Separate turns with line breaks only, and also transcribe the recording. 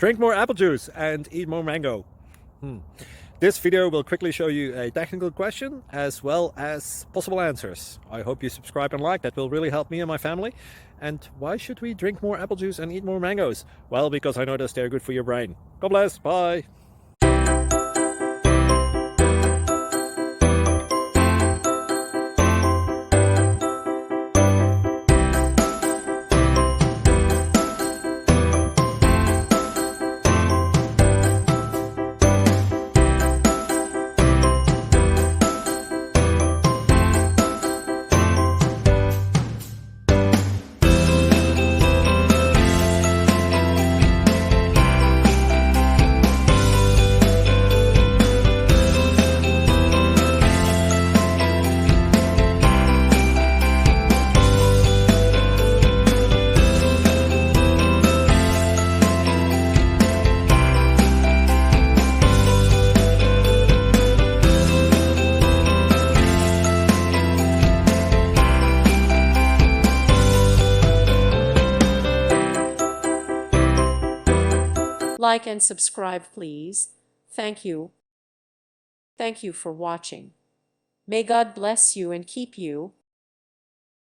Drink more apple juice and eat more mango. This video will quickly show you a technical question as well as possible answers. I hope you subscribe and like, that will really help me and my family. And why should we drink more apple juice and eat more mangoes? Well, because I noticed they're good for your brain. God bless, bye.
Like and subscribe, please. Thank you. Thank you for watching. May God bless you and keep you.